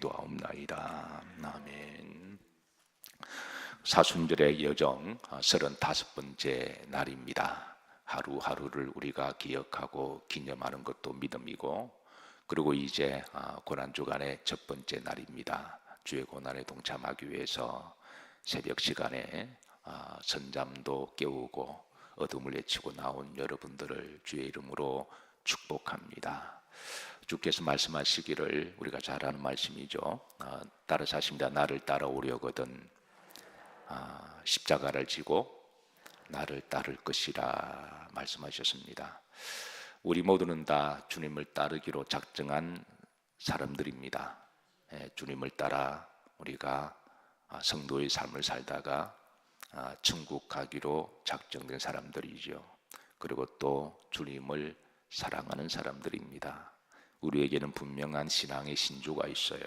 기도하옵나이다. 아멘. 사순절의 여정 35번째 날입니다. 하루하루를 우리가 기억하고 기념하는 것도 믿음이고, 그리고 이제 고난주간의 첫 번째 날입니다. 주의 고난에 동참하기 위해서 새벽 시간에 선잠도 깨우고 어둠을 헤치고 나온 여러분들을 주의 이름으로 축복합니다. 주께서 말씀하시기를, 우리가 잘 아는 말씀이죠. 따라 사십니다. 나를 따라오려거든 십자가를 지고 나를 따를 것이라 말씀하셨습니다. 우리 모두는 다 주님을 따르기로 작정한 사람들입니다. 주님을 따라 우리가 성도의 삶을 살다가 천국 가기로 작정된 사람들이죠. 그리고 또 주님을 사랑하는 사람들입니다. 우리에게는 분명한 신앙의 신조가 있어요.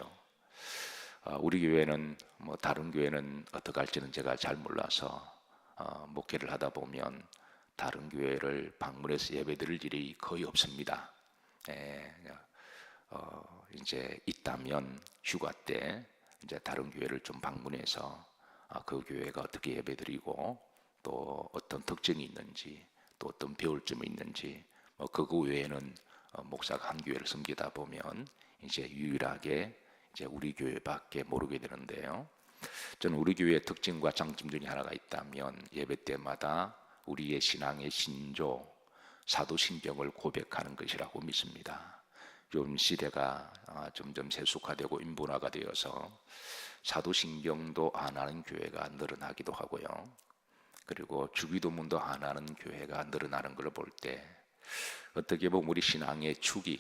우리 교회는 다른 교회는 어떻게 할지는 제가 잘 몰라서 목회를 하다 보면 다른 교회를 방문해서 예배드릴 일이 거의 없습니다. 이제 있다면 휴가 때 이제 다른 교회를 좀 방문해서 그 교회가 어떻게 예배드리고 또 어떤 특징이 있는지 또 어떤 배울 점이 있는지 그거 외에는 목사가 한 교회를 섬기다 보면 이제 유일하게 이제 우리 교회밖에 모르게 되는데요. 저는 우리 교회의 특징과 장점 중에 하나가 있다면 예배 때마다 우리의 신앙의 신조 사도신경을 고백하는 것이라고 믿습니다. 요즘 시대가 점점 세속화되고 인문화가 되어서 사도신경도 안 하는 교회가 늘어나기도 하고요. 그리고 주기도문도 안 하는 교회가 늘어나는 걸 볼 때 어떻게 보면 우리 신앙의 축이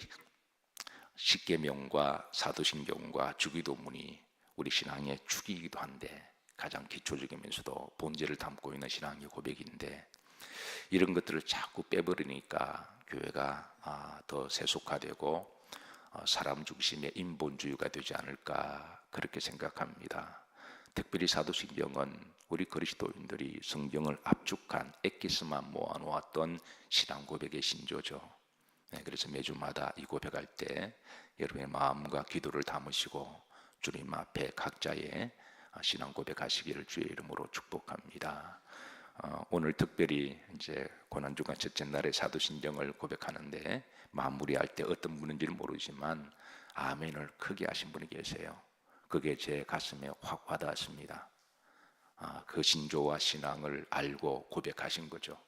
십계명과 사도신경과 주기도문이 우리 신앙의 축이기도 한데 가장 기초적이면서도 본질을 담고 있는 신앙의 고백인데, 이런 것들을 자꾸 빼버리니까 교회가 더 세속화되고 사람 중심의 인본주의가 되지 않을까 그렇게 생각합니다. 특별히 사도신경은 우리 그리스도인들이 성경을 압축한 엑기스만 모아놓았던 신앙 고백의 신조죠. 그래서 매주마다 이 고백할 때 여러분의 마음과 기도를 담으시고 주님 앞에 각자의 신앙 고백하시기를 주의 이름으로 축복합니다. 오늘 특별히 이제 고난주간 첫째 날에 사도신경을 고백하는데 마무리할 때 어떤 분인지는 모르지만 아멘을 크게 하신 분이 계세요. 그게 제 가슴에 확 와닿았습니다. 그 신조와 신앙을 알고 고백하신 거죠.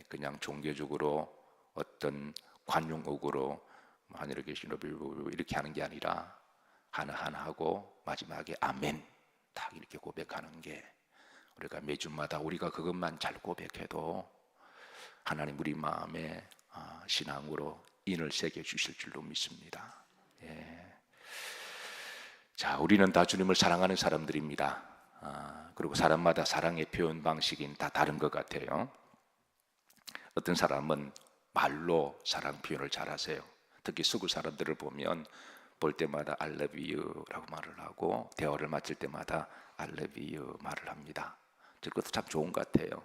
그냥 종교적으로 어떤 관용어구로 하늘에 계신 이렇게 하는 게 아니라 하나하나 하고 마지막에 아멘 딱 이렇게 고백하는 게, 우리가 매주마다 우리가 그것만 잘 고백해도 하나님 우리 마음에 신앙으로 인을 새겨 주실 줄로 믿습니다. 자, 우리는 다 주님을 사랑하는 사람들입니다. 그리고 사람마다 사랑의 표현 방식이 다 다른 것 같아요. 어떤 사람은 말로 사랑 표현을 잘 하세요. 특히 서구 사람들을 보면 볼 때마다 I love you 라고 말을 하고 대화를 마칠 때마다 I love you 말을 합니다. 그것도 참 좋은 것 같아요.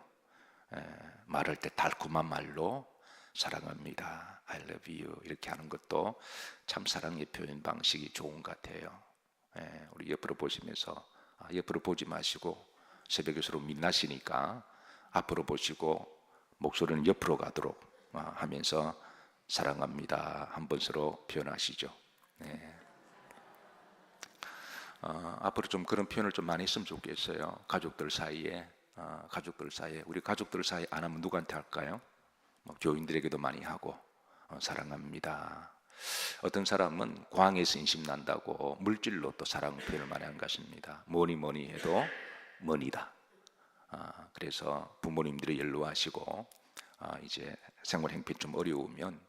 말할 때 달콤한 말로 사랑합니다, I love you 이렇게 하는 것도 참 사랑의 표현 방식이 좋은 것 같아요. 우리 옆으로 보시면서 옆으로 보지 마시고 새벽에 서로 민낯이니까 앞으로 보시고 목소리는 옆으로 가도록 하면서 사랑합니다 한번 서로 표현하시죠. 앞으로 좀 그런 표현을 좀 많이 했으면 좋겠어요. 가족들 사이에 우리 가족들 사이에 안 하면 누구한테 할까요? 교인들에게도 많이 하고 사랑합니다. 어떤 사람은 광에서 인심난다고 물질로 또 사랑 표현을 많이 한 것입니다. 뭐니 해도 머니다. 그래서 부모님들이 연로하시고 이제 생활 행편이 좀 어려우면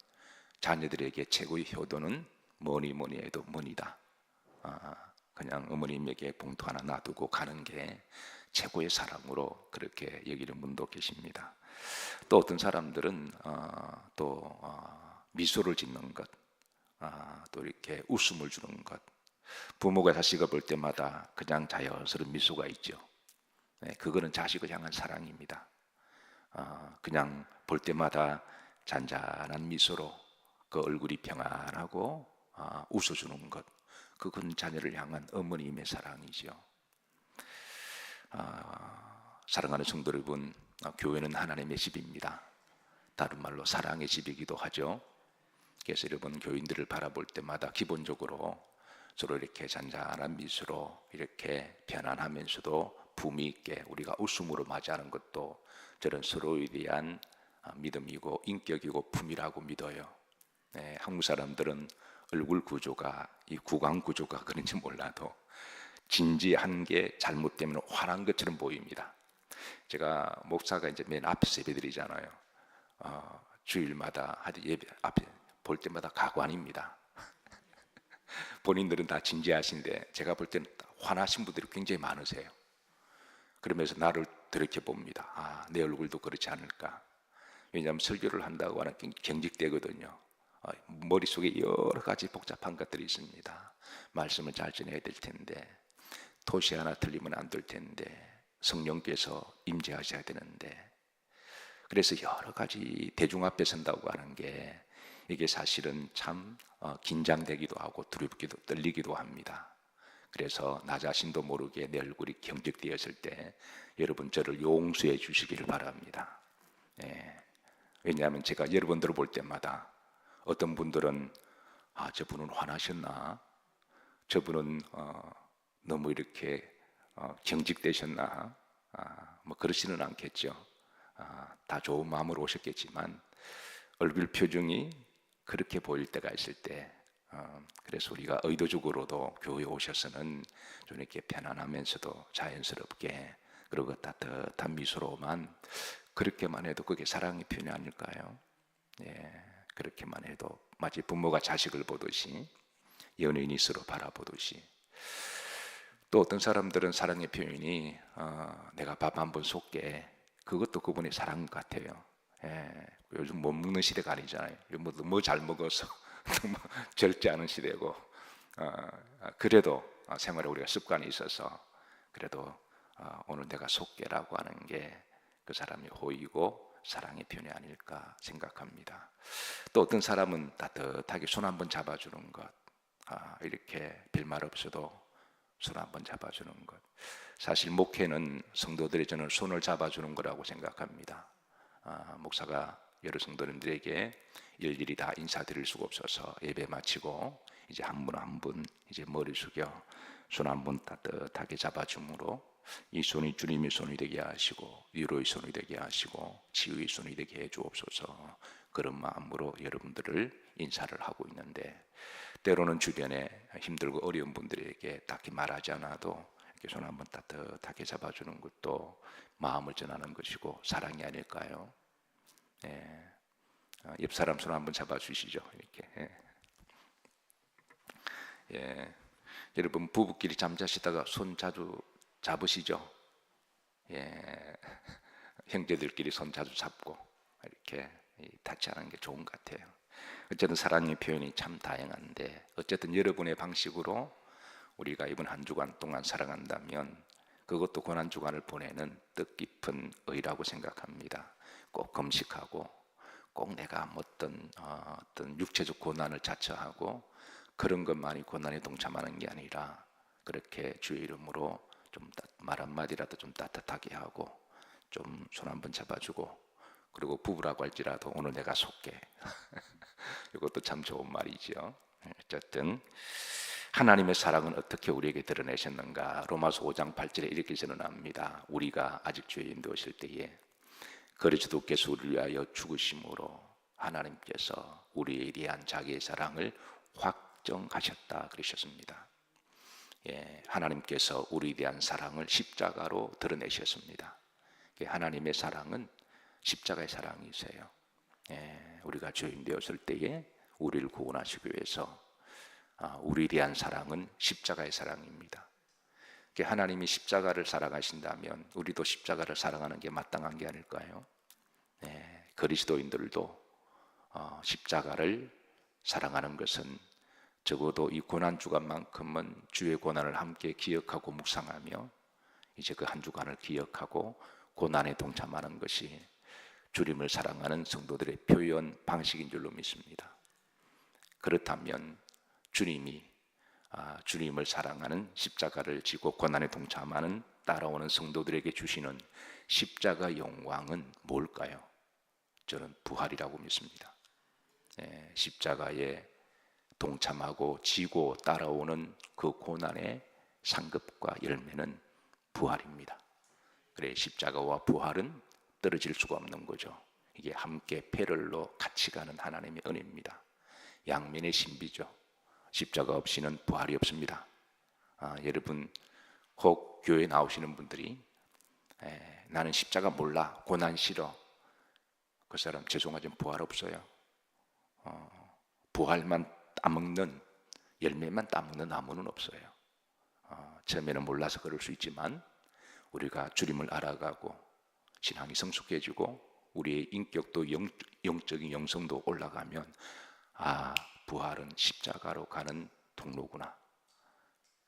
자녀들에게 최고의 효도는 뭐니 해도 머니다. 그냥 어머님에게 봉투 하나 놔두고 가는 게 최고의 사랑으로 그렇게 여기는 분도 계십니다. 또 어떤 사람들은 또 미소를 짓는 것, 또 이렇게 웃음을 주는 것. 부모가 자식을 볼 때마다 그냥 자연스러운 미소가 있죠. 그거는 자식을 향한 사랑입니다. 그냥 볼 때마다 잔잔한 미소로 그 얼굴이 평안하고 웃어주는 것, 그건 자녀를 향한 어머님의 사랑이죠. 사랑하는 성도 여러분, 교회는 하나님의 집입니다. 다른 말로 사랑의 집이기도 하죠. 그래서 여러분, 교인들을 바라볼 때마다 기본적으로 서로 이렇게 잔잔한 미소로 이렇게 편안하면서도 품위 있게 우리가 웃음으로 맞이하는 것도 저는 서로에 대한 믿음이고 인격이고 품이라고 믿어요. 네, 한국 사람들은 얼굴 구조가, 이 구강 구조가 그런지 몰라도 진지한 게 잘못되면 화난 것처럼 보입니다. 제가 목사가 이제 맨 앞에서 예배드리잖아요. 주일마다 예배 앞에 볼 때마다 가관입니다. 본인들은 다 진지하신데 제가 볼 때는 화나신 분들이 굉장히 많으세요. 그러면서 나를 들이켜 봅니다. 내 얼굴도 그렇지 않을까. 왜냐하면 설교를 한다고 하는 경직되거든요. 머릿속에 여러 가지 복잡한 것들이 있습니다. 말씀을 잘 전해야 될 텐데, 토시 하나 틀리면 안 될 텐데, 성령께서 임재하셔야 되는데, 그래서 여러 가지 대중 앞에 선다고 하는 게 이게 사실은 참 긴장되기도 하고 두렵기도 떨리기도 합니다. 그래서 나 자신도 모르게 내 얼굴이 경직되었을 때 여러분 저를 용서해 주시기를 바랍니다. 왜냐하면 제가 여러분들을 볼 때마다 어떤 분들은 저분은 화나셨나? 저분은 너무 이렇게 경직되셨나? 뭐 그러지는 않겠죠. 다 좋은 마음으로 오셨겠지만 얼굴 표정이 그렇게 보일 때가 있을 때, 그래서 우리가 의도적으로도 교회에 오셔서는 좀 이렇게 편안하면서도 자연스럽게 그리고 따뜻한 미소로만 그렇게만 해도 그게 사랑의 표현이 아닐까요? 그렇게만 해도 마치 부모가 자식을 보듯이 연인이 서로 바라보듯이. 또 어떤 사람들은 사랑의 표현이 내가 밥 한 번 쏠게, 그것도 그분의 사랑 같아요. 요즘 못 먹는 시대가 아니잖아요. 뭐 잘 먹어서 뭐 젊지 않은 시대고, 그래도 생활에 우리가 습관이 있어서 그래도 오늘 내가 쏠게라고 하는 게 그 사람이 호의고 사랑의 표현이 아닐까 생각합니다. 또 어떤 사람은 따뜻하게 손 한번 잡아주는 것, 이렇게 별말 없어도 손 한번 잡아주는 것. 사실 목회는 성도들이 저는 손을 잡아주는 거라고 생각합니다. 목사가 여러 성도님들에게 일일이 다 인사드릴 수가 없어서 예배 마치고 이제 한 분 한 분 이제 머리 숙여 손 한 번 따뜻하게 잡아줌으로 이 손이 주님의 손이 되게 하시고 위로의 손이 되게 하시고 치유의 손이 되게 해 주옵소서, 그런 마음으로 여러분들을 인사를 하고 있는데, 때로는 주변에 힘들고 어려운 분들에게 딱히 말하지 않아도 이렇게 손 한번 따뜻하게 잡아주는 것도 마음을 전하는 것이고 사랑이 아닐까요? 옆 사람 손 한번 잡아주시죠. 이렇게. 여러분 부부끼리 잠자시다가 손 자주 잡으시죠? 형제들끼리 손 자주 잡고 이렇게 타치하는 게 좋은 것 같아요. 어쨌든 사랑의 표현이 참 다양한데, 어쨌든 여러분의 방식으로 우리가 이번 한 주간 동안 살아간다면 그것도 고난 주간을 보내는 뜻깊은 의라고 생각합니다. 꼭 금식하고 꼭 내가 어떤 육체적 고난을 자처하고 그런 것만이 고난에 동참하는 게 아니라 그렇게 주의 이름으로 좀 말 한마디라도 좀 따뜻하게 하고 좀 손 한번 잡아주고, 그리고 부부라고 할지라도 오늘 내가 쏠게 이것도 참 좋은 말이죠. 어쨌든 하나님의 사랑은 어떻게 우리에게 드러내셨는가? 로마서 5장 8절에 이렇게 전언합니다. 우리가 아직 죄인 되었을 때에 그리스도께서 우리를 위하여 죽으심으로 하나님께서 우리에 대한 자기의 사랑을 확정하셨다 그러셨습니다. 하나님께서 우리에 대한 사랑을 십자가로 드러내셨습니다. 하나님의 사랑은 십자가의 사랑이세요. 우리가 죄인 되었을 때에 우리를 구원하시기 위해서 우리에 대한 사랑은 십자가의 사랑입니다. 하나님이 십자가를 사랑하신다면 우리도 십자가를 사랑하는 게 마땅한 게 아닐까요? 그리스도인들도 십자가를 사랑하는 것은 적어도 이 고난 주간만큼은 주의 고난을 함께 기억하고 묵상하며 이제 그 한 주간을 기억하고 고난에 동참하는 것이 주님을 사랑하는 성도들의 표현 방식인 줄로 믿습니다. 그렇다면 주님이 주님을 사랑하는, 십자가를 지고 고난에 동참하는 따라오는 성도들에게 주시는 십자가 영광은 뭘까요? 저는 부활이라고 믿습니다. 십자가에 동참하고 지고 따라오는 그 고난의 상급과 열매는 부활입니다. 그래, 십자가와 부활은 떨어질 수가 없는 거죠. 이게 함께 패럴로 같이 가는 하나님의 은혜입니다. 양면의 신비죠. 십자가 없이는 부활이 없습니다. 여러분 혹 교회 나오시는 분들이 나는 십자가 몰라, 고난 싫어, 그 사람 죄송하지만 부활 없어요. 부활만 따먹는, 열매만 따먹는 나무는 없어요. 처음에는 몰라서 그럴 수 있지만 우리가 주님을 알아가고 신앙이 성숙해지고 우리의 인격도 영적인 영성도 올라가면 부활은 십자가로 가는 통로구나,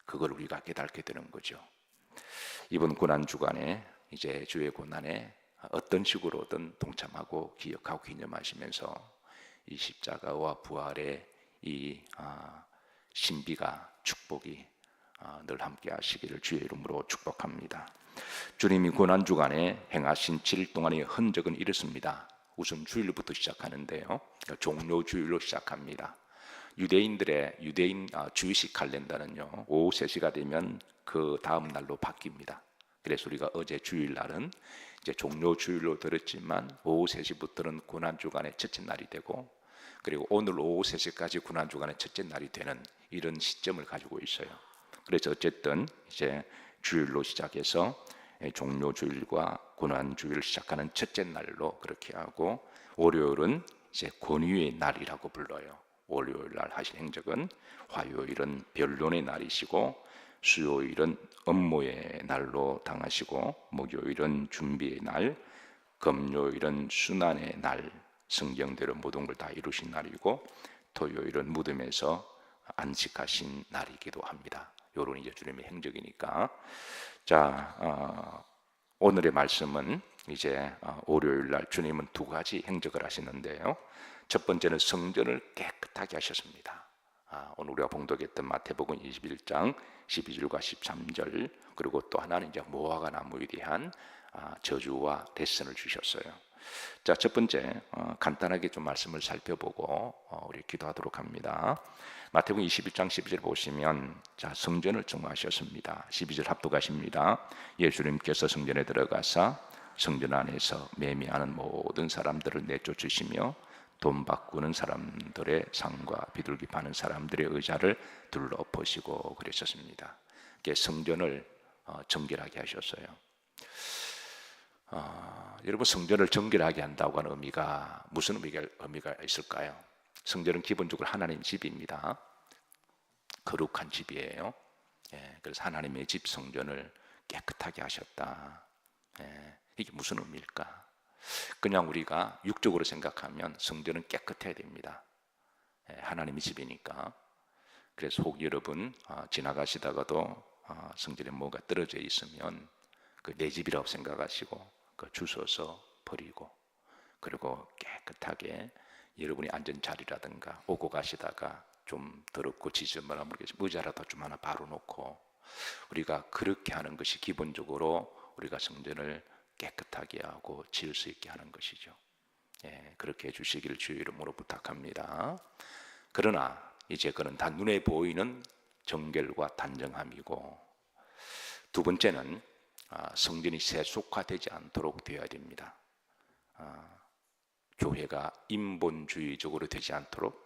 그걸 우리가 깨닫게 되는 거죠. 이번 고난주간에 이제 주의 고난에 어떤 식으로든 동참하고 기억하고 기념하시면서 이 십자가와 부활의 이 신비가, 축복이 늘 함께 하시기를 주의 이름으로 축복합니다. 주님이 고난주간에 행하신 7일 동안의 흔적은 이렇습니다. 우선 주일부터 시작하는데요, 종료주일로 시작합니다. 유대인 주의식 칼렌더는요, 오후 3시가 되면 그 다음 날로 바뀝니다. 그래서 우리가 어제 주일날은 이제 종료주일로 들었지만 오후 3시부터는 고난주간의 첫째 날이 되고, 그리고 오늘 오후 3시까지 고난주간의 첫째 날이 되는 이런 시점을 가지고 있어요. 그래서 어쨌든 이제 주일로 시작해서 종료주일과 고난주일을 시작하는 첫째 날로 그렇게 하고, 월요일은 이제 권위의 날이라고 불러요. 월요일 날 하신 행적은, 화요일은 변론의 날이시고, 수요일은 업무의 날로 당하시고, 목요일은 준비의 날, 금요일은 순환의 날, 성경대로 모든 걸 다 이루신 날이고, 토요일은 무덤에서 안식하신 날이기도 합니다. 요런 이제 주님의 행적이니까. 자, 오늘의 말씀은 이제 월요일 날 주님은 2가지 행적을 하시는데요, 첫 번째는 성전을 깨끗하게 하셨습니다. 오늘 우리가 봉독했던 마태복음 21장 12절과 13절, 그리고 또 하나는 이제 무화과 나무에 대한 저주와 레슨을 주셨어요. 자, 첫 번째 간단하게 좀 말씀을 살펴보고 우리 기도하도록 합니다. 마태복음 21장 12절 보시면, 자, 성전을 정화하셨습니다. 12절 합독하십니다. 예수님께서 성전에 들어가사 성전 안에서 매매하는 모든 사람들을 내쫓으시며 돈 바꾸는 사람들의 상과 비둘기 파는 사람들의 의자를 둘러엎으시고 그랬었습니다. 성전을 정결하게 하셨어요. 여러분, 성전을 정결하게 한다고 하는 의미가 무슨 의미가 있을까요? 성전은 기본적으로 하나님 집입니다. 거룩한 집이에요. 그래서 하나님의 집 성전을 깨끗하게 하셨다. 이게 무슨 의미일까? 그냥 우리가 육적으로 생각하면 성전은 깨끗해야 됩니다. 하나님의 집이니까. 그래서 혹 여러분 지나가시다가도 성전에 뭐가 떨어져 있으면 그 내 집이라고 생각하시고 그 주워서 버리고, 그리고 깨끗하게 여러분이 앉은 자리라든가 오고 가시다가 좀 더럽고 지저분하면 의자라도 좀 하나 바로 놓고, 우리가 그렇게 하는 것이 기본적으로 우리가 성전을 깨끗하게 하고 지을 수 있게 하는 것이죠. 그렇게 해주시기를 주의 이름으로 부탁합니다. 그러나 이제 그는 다 눈에 보이는 정결과 단정함이고, 두 번째는 성전이 세속화되지 않도록 되어야 됩니다. 교회가 인본주의적으로 되지 않도록,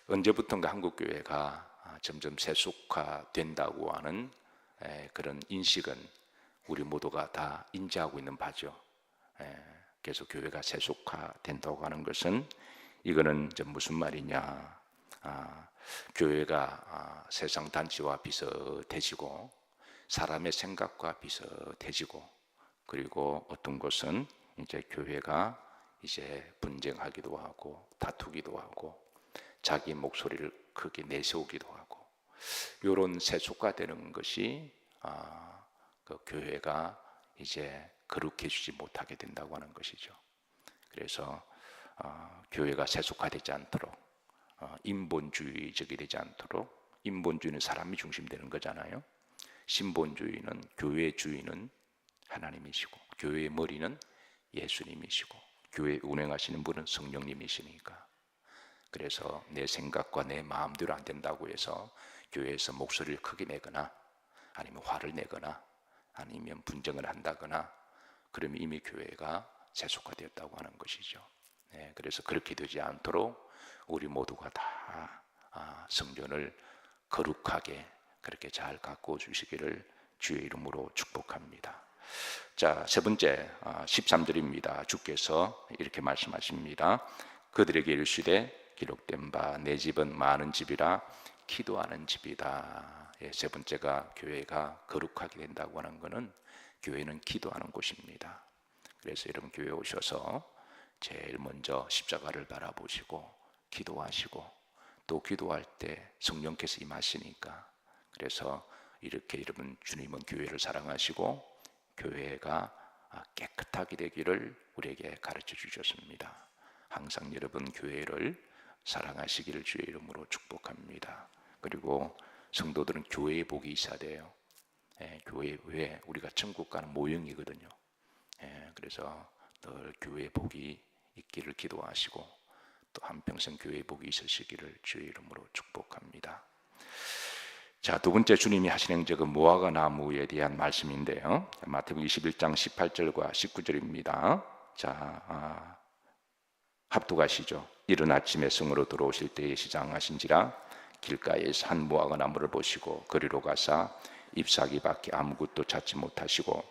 언제부턴가 한국 교회가 점점 세속화된다고 하는 그런 인식은 우리 모두가 다 인지하고 있는 바죠. 그래서 교회가 세속화된다고 하는 것은, 이거는 무슨 말이냐, 교회가 세상 단체와 비슷해지고 사람의 생각과 비슷해지고, 그리고 어떤 것은 이제 교회가 이제 분쟁하기도 하고 다투기도 하고 자기 목소리를 크게 내세우기도 하고, 이런 세속화되는 것이 그 교회가 이제 거룩해지지 못하게 된다고 하는 것이죠. 그래서 교회가 세속화되지 않도록, 인본주의적이 되지 않도록 인본주의는 사람이 중심되는 거잖아요. 신본주의는 교회의 주인은 하나님이시고 교회의 머리는 예수님이시고 교회 운행하시는 분은 성령님이시니까. 그래서 내 생각과 내 마음대로 안 된다고 해서 교회에서 목소리를 크게 내거나 아니면 화를 내거나 아니면 분쟁을 한다거나 그러면 이미 교회가 세속화되었다고 하는 것이죠. 네, 그래서 그렇게 되지 않도록 우리 모두가 다 성전을 거룩하게 그렇게 잘 가꾸어 주시기를 주의 이름으로 축복합니다. 자, 세 번째 13절입니다. 주께서 이렇게 말씀하십니다. 그들에게 이르시되 기록된 바 내 집은 많은 집이라 기도하는 집이다. 세 번째가 교회가 거룩하게 된다고 하는 것은 교회는 기도하는 곳입니다. 그래서 여러분 교회에 오셔서 제일 먼저 십자가를 바라보시고 기도하시고 또 기도할 때 성령께서 임하시니까 그래서 이렇게 여러분 주님은 교회를 사랑하시고 교회가 깨끗하게 되기를 우리에게 가르쳐 주셨습니다. 항상 여러분 교회를 사랑하시기를 주의 이름으로 축복합니다. 그리고 성도들은 교회에 복이 있어야 돼요. 교회 왜 우리가 천국 가는 모형이거든요. 그래서 늘 교회에 복이 있기를 기도하시고 또 한평생 교회에 복이 있으시기를 주의 이름으로 축복합니다. 자, 두 번째 주님이 하신 행적은 무화과 나무에 대한 말씀인데요. 마태복음 21장 18절과 19절입니다. 자, 합독하시죠. 이른 아침에 성으로 들어오실 때에 시장하신지라 길가에서 한 무화과 나무를 보시고 그리로 가사 잎사귀 밖에 아무것도 찾지 못하시고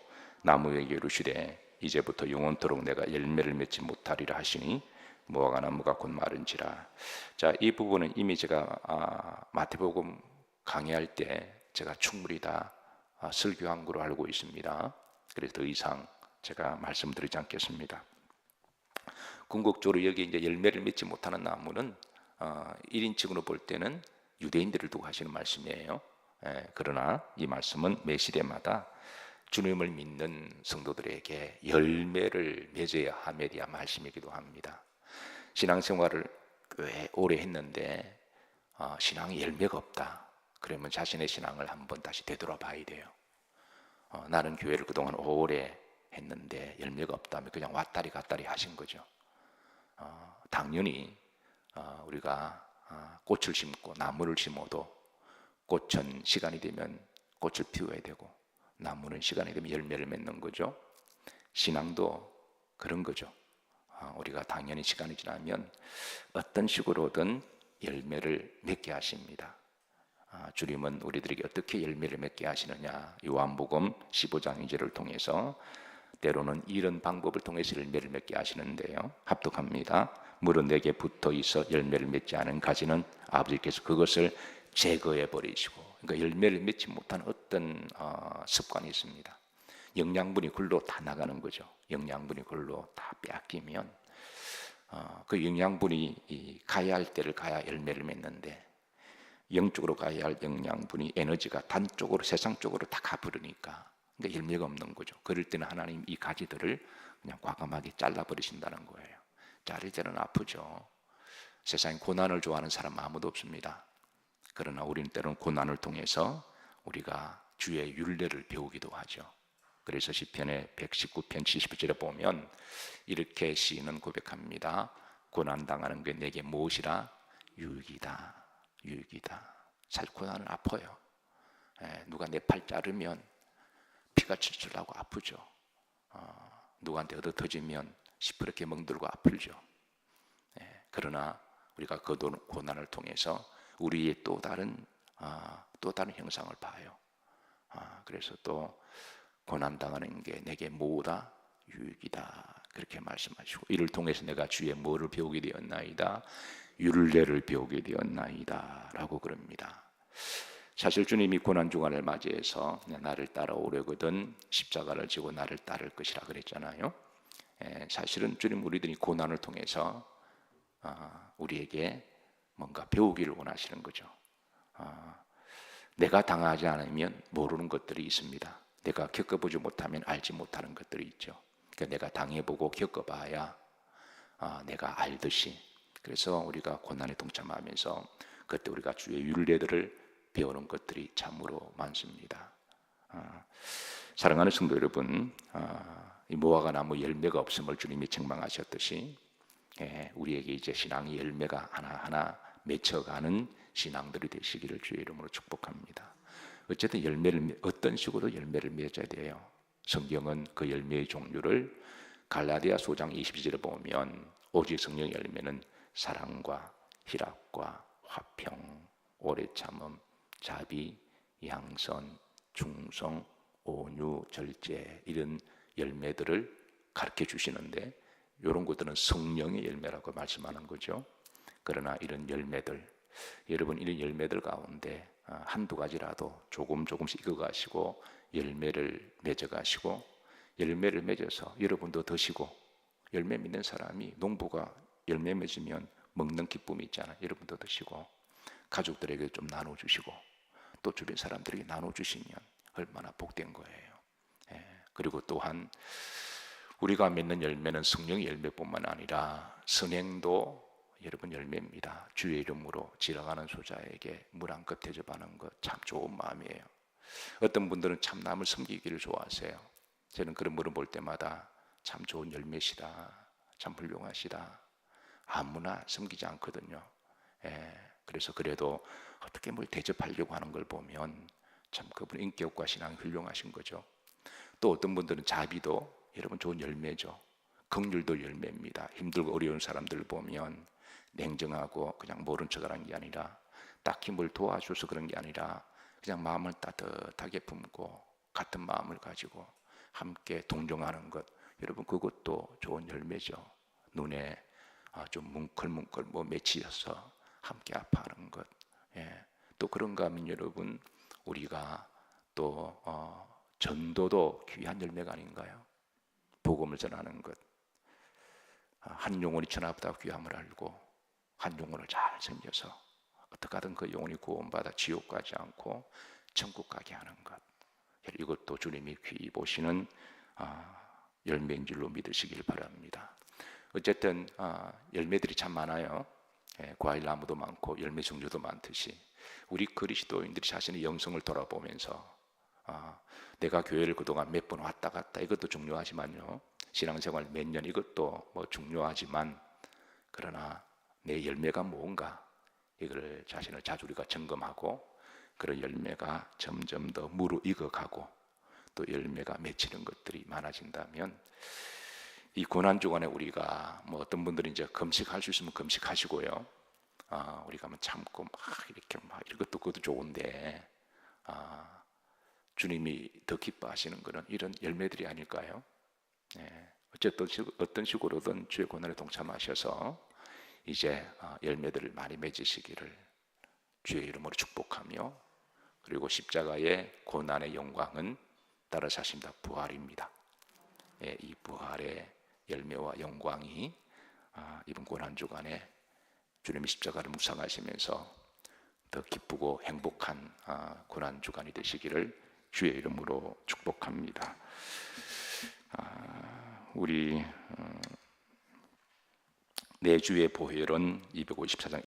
나무에게 이르시되 이제부터 영원토록 내가 열매를 맺지 못하리라 하시니 무화과 나무가 곧 마른지라. 자, 이 부분은 이미 제가 마태복음 강의할 때 제가 충분히 다 설교한 거로 알고 있습니다. 그래서 더 이상 제가 말씀드리지 않겠습니다. 궁극적으로 여기 이제 열매를 맺지 못하는 나무는 1인칭으로 볼 때는 유대인들을 두고 하시는 말씀이에요. 그러나 이 말씀은 매 시대마다 주님을 믿는 성도들에게 열매를 맺어야 함에 대한 말씀이기도 합니다. 신앙생활을 꽤 오래 했는데 신앙에 열매가 없다. 그러면 자신의 신앙을 한번 다시 되돌아봐야 돼요. 나는 교회를 그동안 오래 했는데 열매가 없다면 그냥 왔다리 갔다리 하신 거죠. 당연히 우리가 꽃을 심고 나무를 심어도 꽃은 시간이 되면 꽃을 피워야 되고 나무는 시간이 되면 열매를 맺는 거죠. 신앙도 그런 거죠. 우리가 당연히 시간이 지나면 어떤 식으로든 열매를 맺게 하십니다. 주님은 우리들에게 어떻게 열매를 맺게 하시느냐. 요한복음 15장 2절을 통해서 때로는 이런 방법을 통해서 열매를 맺게 하시는데요. 합독합니다. 물은 내게 붙어 있어 열매를 맺지 않은 가지는 아버지께서 그것을 제거해 버리시고. 그러니까 열매를 맺지 못하는 어떤 습관이 있습니다. 영양분이 글로 다 나가는 거죠. 영양분이 글로 다 빼앗기면 그 영양분이 가야 할 때를 가야 열매를 맺는데 영적으로 가야 할 영양분이 에너지가 단 쪽으로 세상 쪽으로 다 가버리니까 그러니까 열매가 없는 거죠. 그럴 때는 하나님 이 가지들을 그냥 과감하게 잘라버리신다는 거예요. 자를 때는 아프죠. 세상에 고난을 좋아하는 사람 아무도 없습니다. 그러나 우리는 때로는 고난을 통해서 우리가 주의 율례를 배우기도 하죠. 그래서 시편의 119편 70절에 보면 이렇게 시인은 고백합니다. 고난당하는 게 내게 무엇이라? 유익이다. 유익이다. 사실 고난은 아파요. 누가 내 팔 자르면 피가 출출하고 아프죠. 누구한테 얻어 터지면 시퍼렇게 멍들고 아프죠. 그러나 우리가 그 고난을 통해서 우리의 또 다른 형상을 봐요. 그래서 또 고난당하는 게 내게 뭐다? 유익이다. 그렇게 말씀하시고 이를 통해서 내가 주의 뭐를 배우게 되었나이다? 율례를 배우게 되었나이다 라고 그럽니다. 사실 주님이 고난주간을 맞이해서 나를 따라오려거든 십자가를 지고 나를 따를 것이라 그랬잖아요. 사실은 주님 우리들이 고난을 통해서 우리에게 뭔가 배우기를 원하시는 거죠. 내가 당하지 않으면 모르는 것들이 있습니다. 내가 겪어보지 못하면 알지 못하는 것들이 있죠. 그러니까 내가 당해보고 겪어봐야 내가 알듯이. 그래서 우리가 고난에 동참하면서 그때 우리가 주의 율례들을 배우는 것들이 참으로 많습니다. 사랑하는 성도 여러분, 이 무화과 나무 열매가 없음을 주님이 책망하셨듯이 우리에게 이제 신앙의 열매가 하나하나 맺혀가는 신앙들이 되시기를 주의 이름으로 축복합니다. 어쨌든 열매를 어떤 식으로 열매를 맺어야 돼요. 성경은 그 열매의 종류를 갈라디아서 5장 22절에 보면 오직 성령의 열매는 사랑과 희락과 화평, 오래 참음, 자비, 양선, 충성, 온유, 절제 이런 열매들을 가르쳐 주시는데 이런 것들은 성령의 열매라고 말씀하는 거죠. 그러나 이런 열매들, 여러분 이런 열매들 가운데 한두 가지라도 조금씩 익어가시고 열매를 맺어가시고 열매를 맺어서 여러분도 드시고 열매 맺는 사람이 농부가 열매 맺으면 먹는 기쁨이 있잖아요. 여러분도 드시고 가족들에게 좀 나눠주시고 또 주변 사람들에게 나눠주시면 얼마나 복된 거예요. 그리고 또한 우리가 맺는 열매는 성령의 열매뿐만 아니라 선행도 여러분 열매입니다. 주의 이름으로 지나가는 소자에게 물 한 컵 대접하는 것 참 좋은 마음이에요. 어떤 분들은 참 남을 섬기기를 좋아하세요. 저는 그런 분을 볼 때마다 참 좋은 열매시다, 참 훌륭하시다. 아무나 섬기지 않거든요. 그래서 그래도 어떻게 뭘 대접하려고 하는 걸 보면 참 그분 인격과 신앙이 훌륭하신 거죠. 또 어떤 분들은 자비도 여러분 좋은 열매죠. 긍휼도 열매입니다. 힘들고 어려운 사람들 보면 냉정하고 그냥 모른 척하는 게 아니라 딱히 뭘 도와줘서 그런 게 아니라 그냥 마음을 따뜻하게 품고 같은 마음을 가지고 함께 동정하는 것, 여러분 그것도 좋은 열매죠. 눈에 좀 뭉클뭉클 맺히셔서 함께 아파하는 것. 또 그런가 하면 여러분 우리가 또 전도도 귀한 열매가 아닌가요? 복음을 전하는 것. 한 영혼이 천하보다 귀함을 알고 한 영혼을 잘 섬겨서 어떻게 하든 그 영혼이 구원받아 지옥 가지 않고 천국 가게 하는 것. 이것도 주님이 귀히 보시는 열매인 줄로 믿으시길 바랍니다. 어쨌든 열매들이 참 많아요. 과일나무도 많고 열매 종류도 많듯이 우리 그리스도인들이 자신의 영성을 돌아보면서 내가 교회를 그동안 몇 번 왔다 갔다 이것도 중요하지만요, 신앙생활 몇 년 이것도 중요하지만 그러나 내 열매가 뭔가 이걸 자신을 자주 우리가 점검하고 그런 열매가 점점 더 무르익어가고 또 열매가 맺히는 것들이 많아진다면 이 고난주간에 우리가 어떤 분들은 이제 금식할 수 있으면 금식하시고요. 우리가 참고 이렇게 이것도 그것도 좋은데 주님이 더 기뻐하시는 것은 이런 열매들이 아닐까요? 어쨌든 어떤 식으로든 주의 고난에 동참하셔서 이제 열매들을 많이 맺으시기를 주의 이름으로 축복하며, 그리고 십자가의 고난의 영광은 따라 사십니다. 부활입니다. 이 부활의 열매와 영광이 이번 고난주간에 주님이 십자가를 묵상하시면서 더 기쁘고 행복한 고난주간이 되시기를 주의 이름으로 축복합니다. 우리 내주의 보혈은 254장